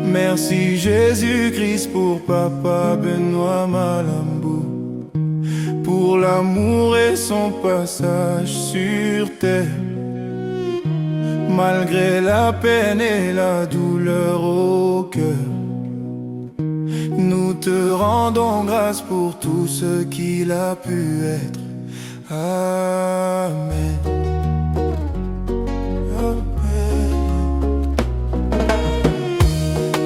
Merci Jésus-Christ pour Papa Benoît Malambou, pour l'amour et son passage sur terre. Malgré la peine et la douleur au cœur, nous te rendons grâce pour tout ce qu'il a pu être. Amen.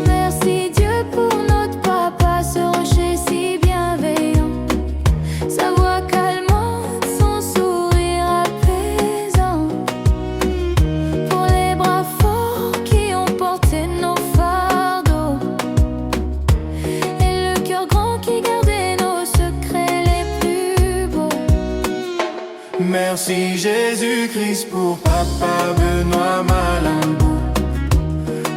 Merci Dieu pour notre papa, ce rocher si bienveillant, sa voix calmante, son sourire apaisant, pour les bras forts qui ont porté nos fardeaux, et le cœur grand qui gardait nos secrets les plus beaux. Merci Jésus-Christ pour Papa Benoît Malambou,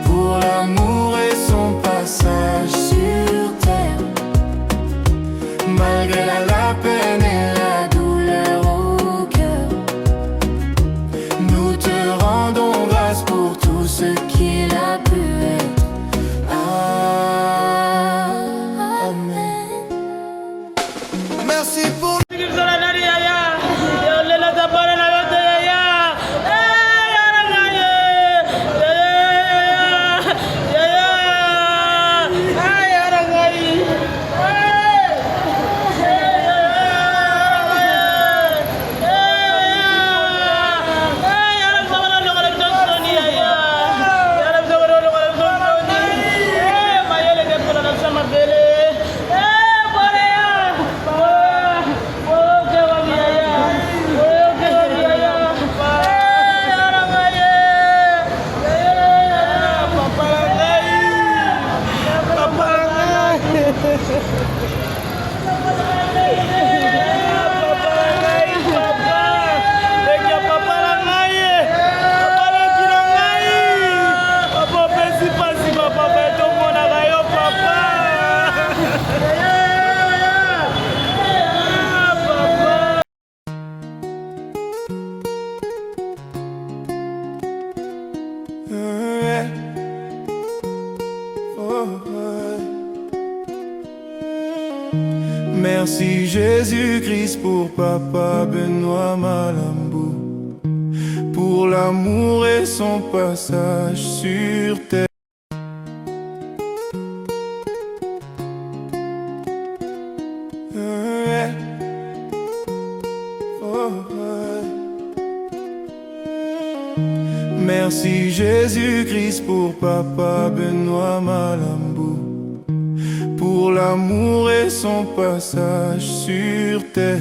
pour l'amour et son passage sur terre. Malgré la peine et la douleur au cœur, nous te rendons grâce pour tout ce qu'il a pu être. Amen. Merci pour Merci Jésus-Christ pour Papa Benoît Malambou, pour l'amour et son passage sur terre. Merci Jésus-Christ pour Papa Benoît Malambou, pour l'amour et son passage sur terre.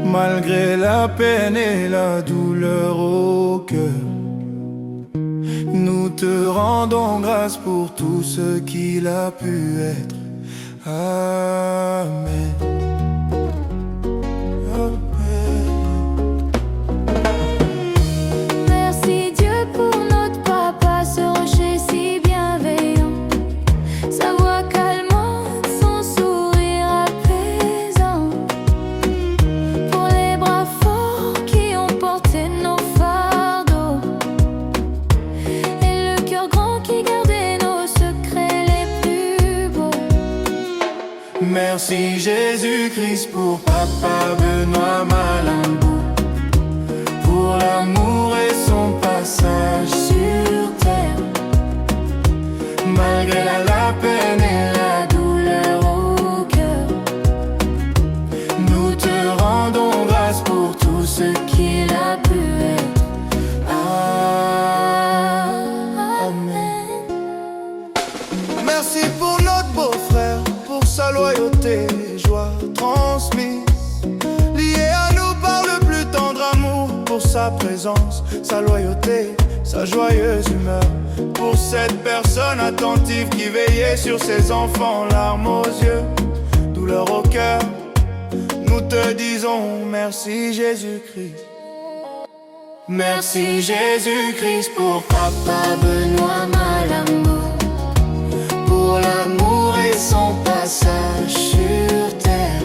Malgré la peine et la douleur au cœur, nous te rendons grâce pour tout ce qu'il a pu être. Amen. Merci Dieu pour notre papa, ce rocher si bienveillant, sa voix calmante, son sourire apaisant, pour les bras forts qui ont porté nos fardeaux, et le cœur grand qui gardait nos secrets les plus beaux. Merci Jésus-Christ pour Papa Benoît Malambou, pour l'amour et son passage sur terre. Malgré la peine et la douleur au cœur, nous te rendons grâce pour tout ce qu'il a pu être. Amen. Merci pour notre beau-frère, pour sa loyauté et joie transmise, lié à nous par le plus tendre amour, pour sa présence, sa loyauté, sa joyeuse humeur, pour cette personne attentive qui veillait sur ses enfants, larmes aux yeux, douleur au cœur. Nous te disons merci Jésus-Christ. Merci Jésus-Christ pour Papa Benoît Malambou, pour l'amour et son passage sur terre.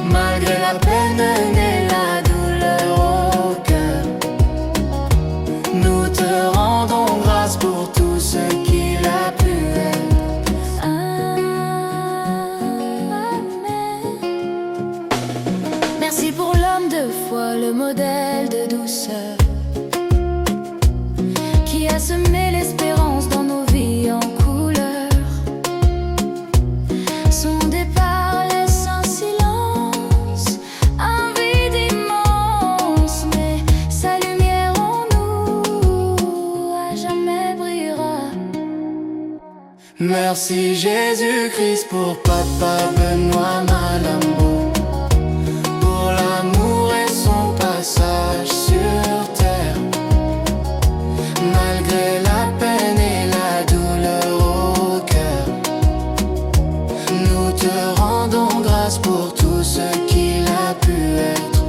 Malgré la peine et la douleur au cœur, nous te rendons grâce a semé l'espérance dans nos vies en couleur. Son départ laisse un silence, un vide immense, mais sa lumière en nous à jamais brillera. Merci Jésus-Christ pour Papa Benoît Malambo, pour l'amour et son passage sur terre. Malgré la peine et la douleur au cœur, nous te rendons grâce pour tout ce qu'il a pu être.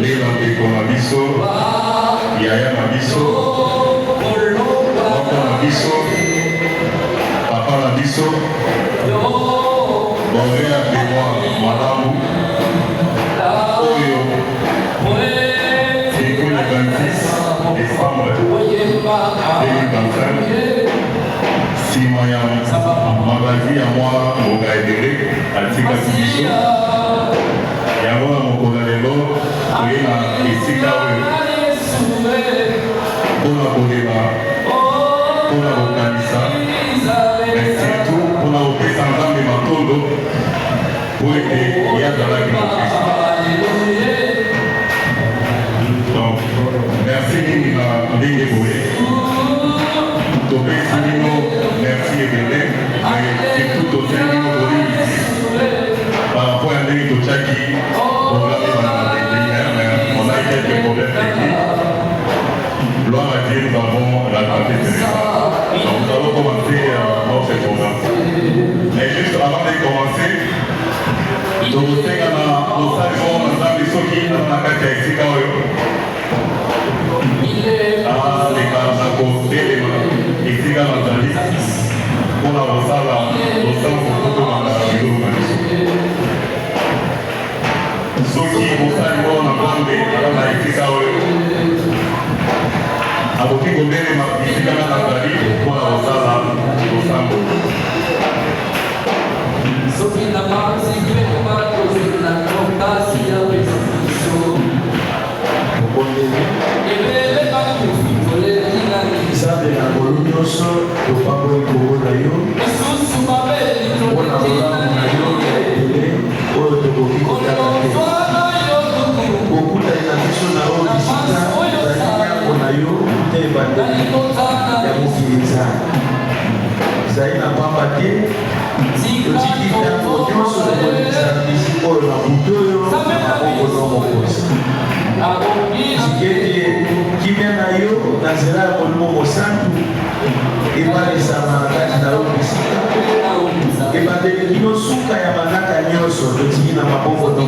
Lila ndeko na biso, yaya na biso, papa na biso, papa na biso, bore ya témoin malamu, oyo eko le 26 décembre 2025, nsima ya magazi ya mwa Moga Edere atikaki biso. Yango na mokolo lelo toye na esika oyo mpona kolela, mpona kokanisa, mais surtout mpona kopesa Nzambe matondo po ete ye azalaki na Kristo. Donc merci mingi na ndenge boye topesi bino merci ebele, mais surtout toseli bino bolingi par rapport à ndenge totiaki programme ebana na mais on a eu quelques problèmes techniques. Gloire à Dieu, nous avons rattrapé ce retard. Donc nous allons commencer notre programme. Mais juste avant de commencer, tokosenga na kosalimo na Nzambe soki na kati ya esika oyo aleka na kotelema esika nazali mpona kosala losango kotomaka biloko na biso. Soki kosalimo na Nzambe aza na esika oyo akoki kotelema esika na nazali mpona kosala losango. Soki na masi kwema kozela kasi ya wesiso ebele bakufitolelina Nzambe na ngolu nyonso topamboli kombo na yo lisusu mabeli mpona bolamu na yo ya ebele oyo tokoki kotala te. Kokutani na biso na oyo bisika ezali nyambo na yo te ebandeli ya mokili Nzambe. Ezali na pamba te totiki ntango nyonso na kolekisa bisi oyo na butu oyo na maboko no mokonzi. Tikete kimia na yo na nzela ya Molimo Mosantu ebalisama na kati na yo bisika. Ebandeli kino suka ya manaka nyonso totiki na maboko no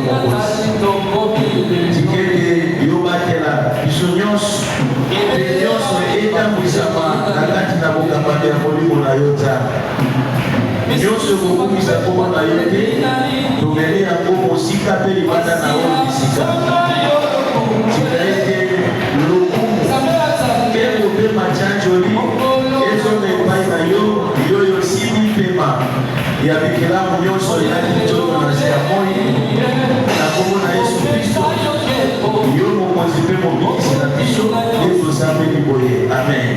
mokonzi. Tikete yo batela biso nyonso mpe nyonso etambwisama na kati na bokambami ya Molimo na yo Nzambe. Nyonso kokumisa kombo na yo te tomeli yango mosika mpe libanda na oyo bisika. Tika ete lokumu mpengo mpe matyanjoli ezonga epai na yo yoyo simbi mpema ya bikelamu nyonso eyaki nzoto na se ya moi na kombo na Yesu Kristo yo mokonzi mpe mobikisi na biso ye tosambeli boye. Amen.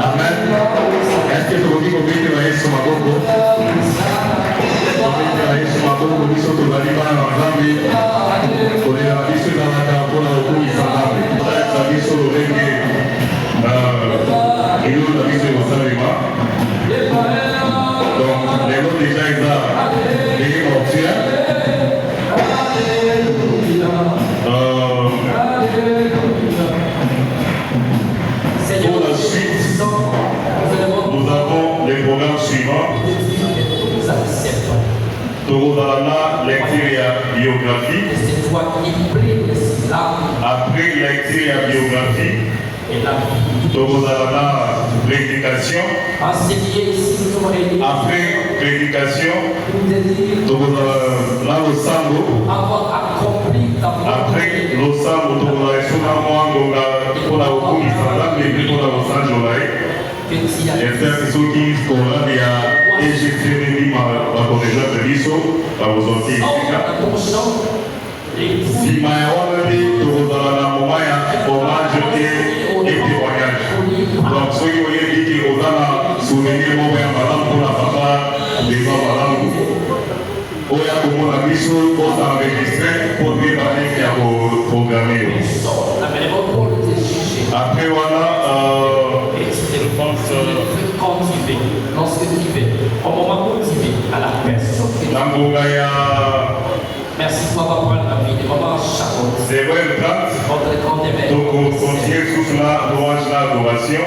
Amen. Est-ce que tokoki kobetela Yesu maboko? Kobetela Yesu maboko biso tozali bana na Nzambe kolela na biso ezalaka mpona kokumisa Nzambe. Totalisa biso lolenge eloko na biso ekosalema. Donc lelo deja eza ndenge mortuaire. Pour la suite, nous avons les programmes suivants. Torodalana, lecture et biographie. Après lecture et biographie, Torodalana, prédication. Enseigner ici, nous réunir. Après prédication, Nous là au Sambo. avoir accompli ta Après le Sambo, on a pour la Okomisala, mais puis pour la Osanjolaï. Les frères qui sont qui sont là, il y a EGC, ma corrigeur de l'ISO, la Osanti. Si ma est dans la moment, hommage et témoignage. Donc, ceux qui ont dit qu'ils ont souvenir madame pour la papa, des madame. Oya comme la mission pour s'enregistrer pour préparer qui a programmé. Après voilà, je pense cultiver, lorsque tu fais, au moment cultivé à la personne qui merci pour avoir parlé la vie de maman Charlotte. c'est vrai, Votre grand événement. donc on continue sous la louange, l'adoration.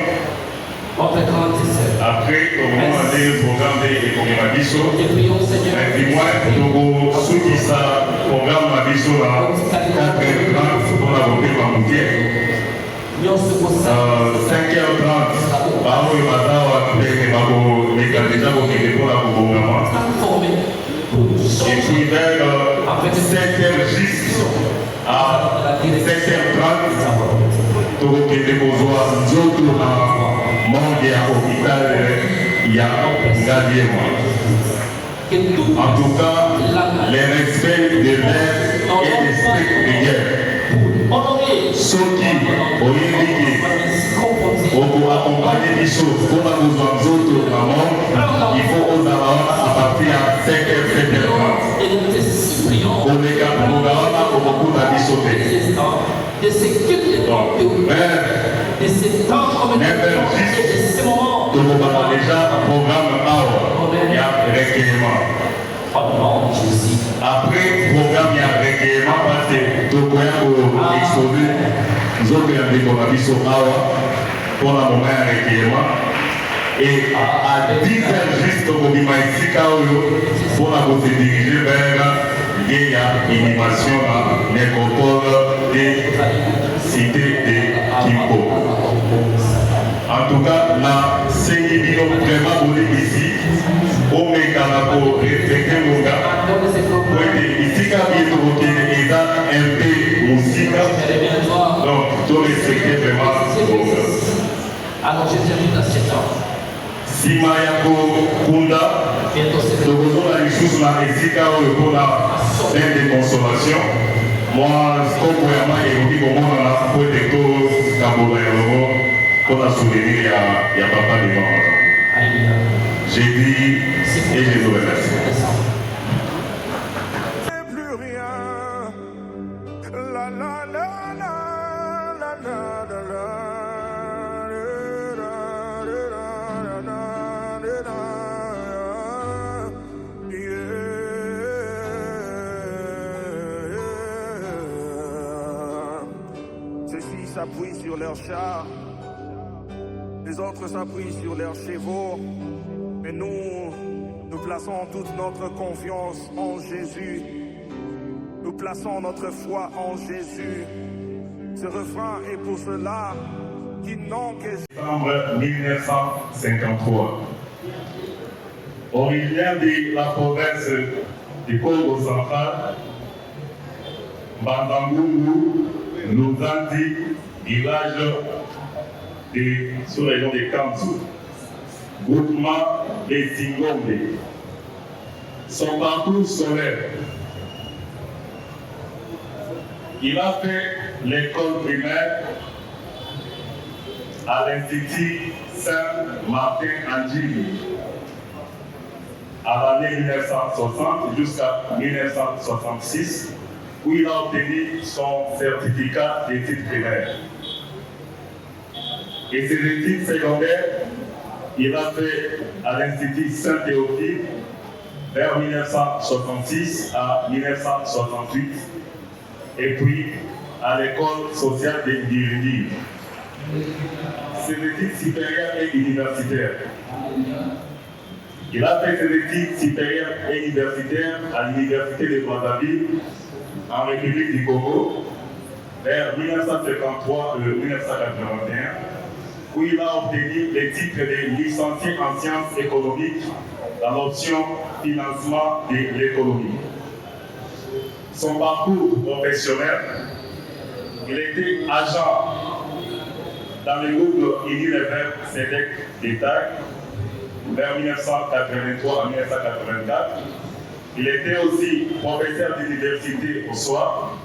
Votre grand dessert. Après, au moment des programmes des Mabiso, Nous te prions, Seigneur. et puis moi, donc ceux qui ça programme Mabiso là, 4h30 pour la reprise en moutier. 5h30, par où il va avoir les candidats pour la gouvernement. Et puis vers 7h juste à 7h30, tout le monde est besoin d'autres monde et à l'hôpital, il y a gardé moi. En tout cas, les respects de l'air et l'esprit de guerre. Ceux qui ont indiqué pour accompagner les choses, pour la besoin d'autres mamans, il faut aux avances à partir à 5h, 7h30. Pour les gars, pour beaucoup d'habits De ces cultes donc, de ces temps comme de ces moments. donc on va déjà programme hour, il y a recueillement. Après programme, il y a recueillement parce que tout le monde a exposé, nous autres on a vu sur hour pour le moment recueillement. Et à 10h juste au moment ici, pour la se diriger vers l'animation à l'école des cités de Kimpo. En tout cas, la CIBI vraiment bonne ici, au Mécanapo, respecter mon gars. Ici, quand il est un peu musique, donc tout respecter vraiment mon gars. Alors, je termine à 7 ans. Si Mayako Kunda, nous avons ici sur la Mexique, pour la peine de consolation. Moi, comme pour moi, et vous comment on a fait des taux pour la souvenir, il y a papa devant. J'ai dit et je vous remercie. Plus rien. La la la la la la la la. Ceux-ci s'appuient sur leurs chars, les autres s'appuient sur leurs chevaux, mais nous plaçons toute notre confiance en Jésus. Nous plaçons notre foi en Jésus. Ce refrain est pour ceux-là qui n'ont que... Décembre 1953. Originaire de la province du Congo central, Bandangungu nous a dit village de sous-région de Kansu, groupement de Singombe. Son parcours scolaire, il a fait l'école primaire à l'Institut Saint-Martin-Angili à l'année 1960 jusqu'à 1966, où il a obtenu son certificat d'études primaires. Et ses études secondaires, il a fait à l'Institut Saint-Théophile vers 1966 à 1968, et puis à l'école sociale de Ngirindi. Ses études supérieures et universitaires. Il a fait ses études supérieures et universitaires à l'Université de Brazzaville, en République du Congo, vers 1953 et 1981, où il a obtenu les titres de licencié en sciences économiques dans l'option financement de l'économie. Son parcours professionnel, il était agent dans le groupe Unilever Sedec Détail vers 1983 à 1984. Il était aussi professeur d'université au soir,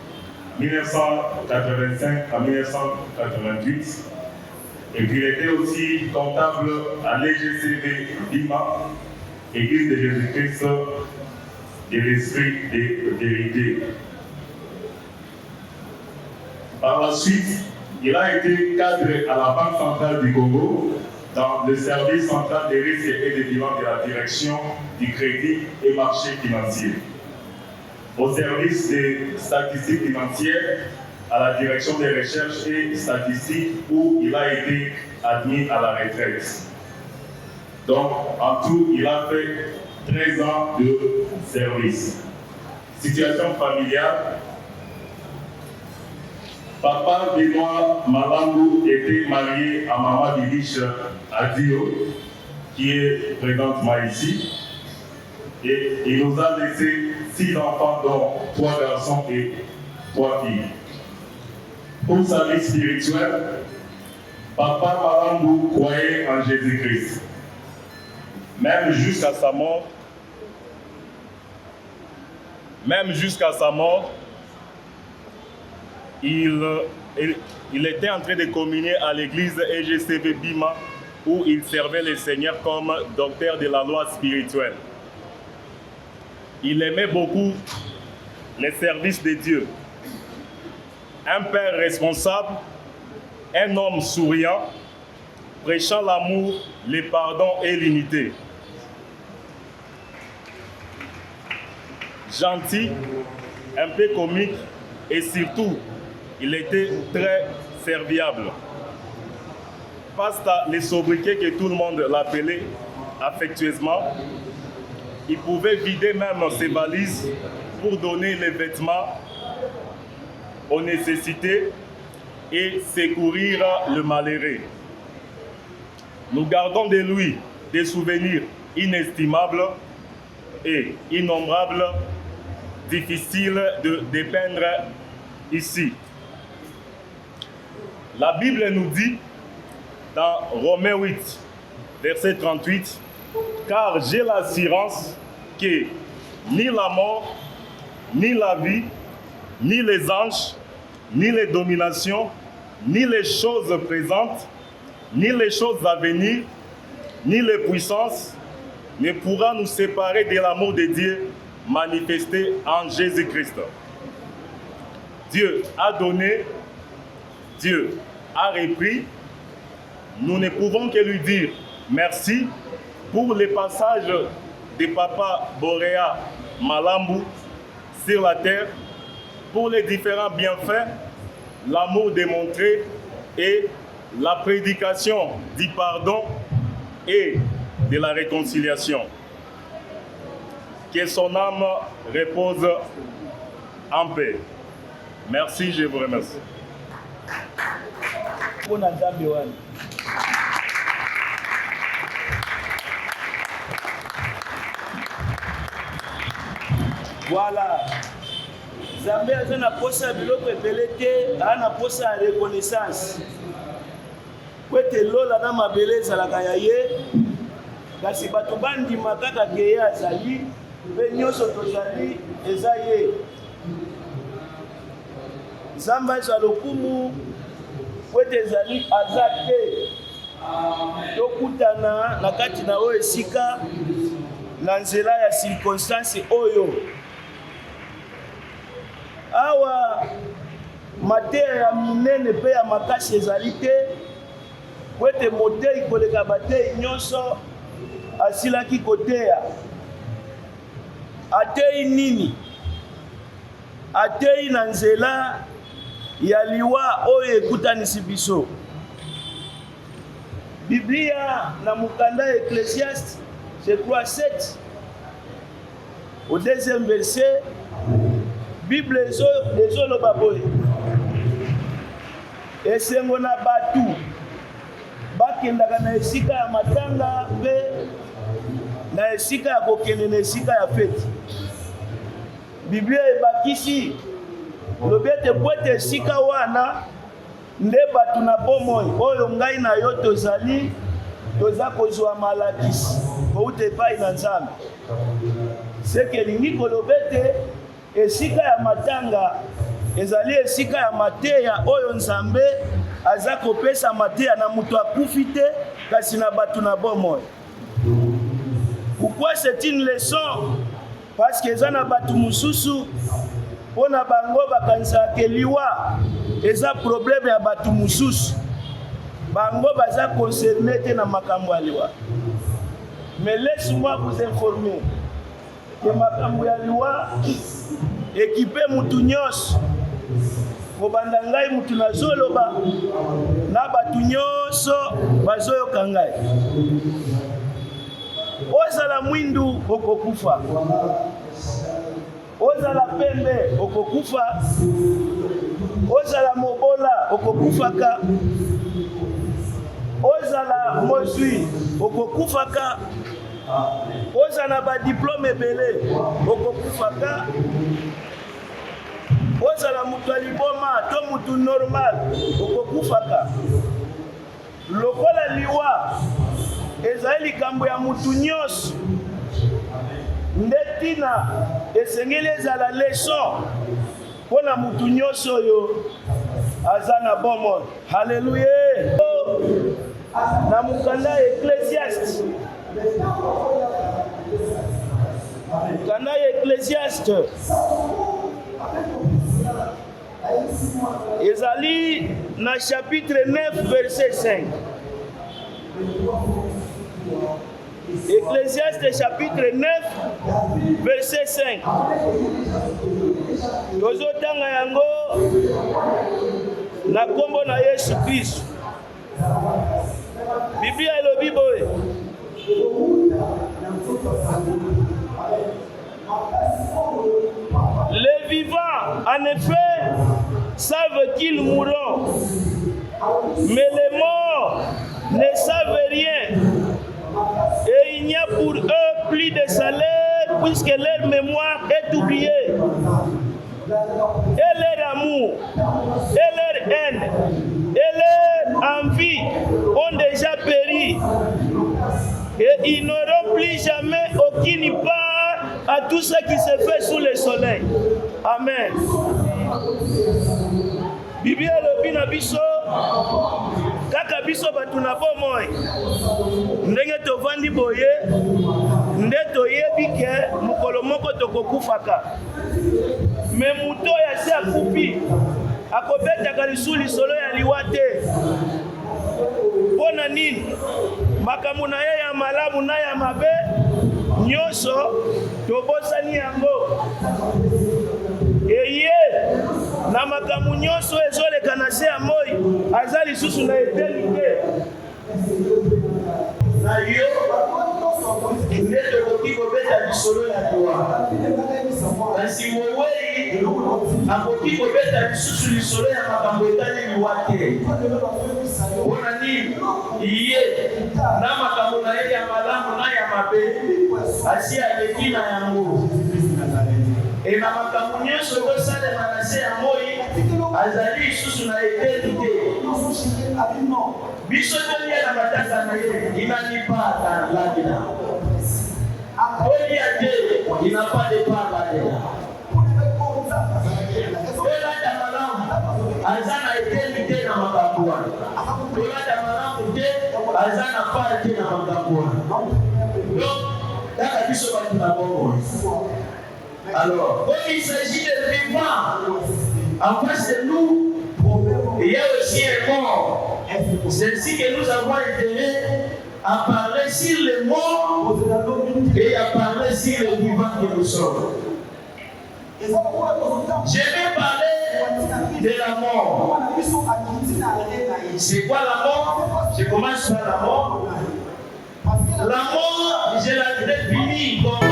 1985 à 1988. Et puis il était aussi comptable à l'EGCV Bima, Église de Jésus-Christ de l'Esprit de vérité. Par la suite, il a été cadre à la Banque centrale du Congo dans le service central des risques et des bilans de la direction du crédit et marché financier. Au service des statistiques financières à la direction des recherches et statistiques où il a été admis à la retraite. Donc, en tout, il a fait 13 ans de service. Situation familiale. Papa Benoît Malambu était marié à Maman Biliche Adio, qui est présentement ici. Et il nous a laissé 6 enfants, dont 3 garçons et 3 filles. Pour sa vie spirituelle, Papa Malambu croyait en Jésus-Christ. Même jusqu'à sa mort, il était en train de communier à l'église EGCV Bima où il servait le Seigneur comme docteur de la loi spirituelle. Il aimait beaucoup les services de Dieu. Un père responsable, un homme souriant, prêchant l'amour, le pardon et l'unité. Gentil, un peu comique et surtout, il était très serviable. Pasta le sobriquet que tout le monde l'appelait affectueusement, il pouvait vider même ses valises pour donner les vêtements aux nécessités et secourir le malheureux. Nous gardons de lui des souvenirs inestimables et innombrables, difficiles de dépeindre ici. La Bible nous dit dans Romains 8, verset 38, « Car j'ai l'assurance que ni la mort, ni la vie, ni les anges, ni les dominations, ni les choses présentes, ni les choses à venir, ni les puissances ne pourra nous séparer de l'amour de Dieu manifesté en Jésus-Christ. » Dieu a donné, Dieu a repris. Nous ne pouvons que lui dire merci pour le passage de Papa Boréa Malambu sur la terre, pour les différents bienfaits, l'amour démontré et la prédication du pardon et de la réconciliation. Que son âme repose en paix. Merci, je vous remercie. Voilà. Zambé aza na posa biloko ebele te, ana posa ya reconnaissance. Kwete lola na mabele ezalaka ya ye, kasi bato bandima kaka ke ye azali, mpe nyonso tozali eza ye. Nzambe azwa lokumu kwete ezali aza te. Tokutana na kati na oyo esika na nzela ya circonstance oyo. Awa mateya ya minene pe ya makasi ezali te, kwete motei koleka batei nyonso asilaki koteya. Atei nini? Atei na nzela ya liwa oyo ekutanisi biso. Biblia na mukanda Ecclésiaste, je crois 7, au 2e verset, Bible ezoloba boye. Esengo na batu bakendaka na esika ya matanga mpe na esika ya kokende na esika ya feti. Biblia ebakisi lobi ete po ete esika wana nde bato na bomoi oyo ngai na yo toza kozwa malakisi kouta epai na Nzambe. Seke elingi koloba ete esika ya matanga ezali esika ya mateya oyo Nzambe aza kopesa mateya na moto akufi te kasi na bato na bomoi. Pourquoi c'est une leçon? Parce que eza na bato mosusu pona bango bakanisa ke liwa eza problème ya bato mosusu. Bango baza concerné te na makambo ya liwa. Mais laisse-moi vous informer que makambo ya liwa équipé mutu nyonso kobanda ngai mutu nazoloba na bato nyonso bazoyoka ngai. Ozala mwindu okokufa, ozala pembe okokufa, ozala mobola okokufaka, ozala mozwi okokufaka, ozala ba diplôme ebele okokufaka, ozala mutu aliboma to mutu normal okokufaka. Lokola liwa ezali likambo ya mutu nyonso nde tina esengeli ezala leson mpona mutu nyonso oyo aza na bomoi. Haleluya. Na mukanda ya Ecclésiaste, mukanda ya Ecclésiaste ezali na chapitre 9 verset 5. Ecclésiaste chapitre 9 verset 5. Tozotanga yango na kombo na Yesu Kristo. Biblia elobi boye, les vivants en effet savent qu'ils mourront, mais les morts ne savent rien, et il n'y a pour eux plus de salaire puisque leur mémoire est oubliée, et leur amour, et leur haine, et leur envie ont déjà péri, et ils n'auront plus jamais aucune part à tout ce qui se fait sous le soleil. Amen. Biblia elobi na biso kaka biso bato na bomoi ndenge tovandi boye nde toyebi ke mokolo moko tokokufaka. Me muto ya se akufi akobetaka lisu lisolo ya liwa te. Mpona nini? Makambo na ye ya malamu na ya mabe nyonso tobosani yango. Eye na makambo nyonso ezoleka na se ya moi aza lisusu na eternité. Na yo nde tokoki kobeta lisolo ya liwa. Kasi mowei akoki kobeta lisusu lisolo ya makambo etali liwa te. Mpona nini? Iye na makambo na ye ya malamu na ya mabe asi aleki na yango. E na makambo nyonso tosalema na se ya moi azali lisusu na eternité. Biso tolia na matanga na ye inanipata ladina. Tolia te ina pas de part ladina. Tolata malamu aza na eternité na makambo wana. Tolata malamu te aza na part te na makambo wana. Donc kaka biso bato na bongo. Alors, quand il s'agit de vivants en face de nous, il y a aussi un mort. C'est ainsi que nous avons intérêt à parler sur les morts et à parler sur les vivants que nous sommes. Je vais parler de la mort. C'est quoi la mort? Je commence par la mort. La mort, je la définis comme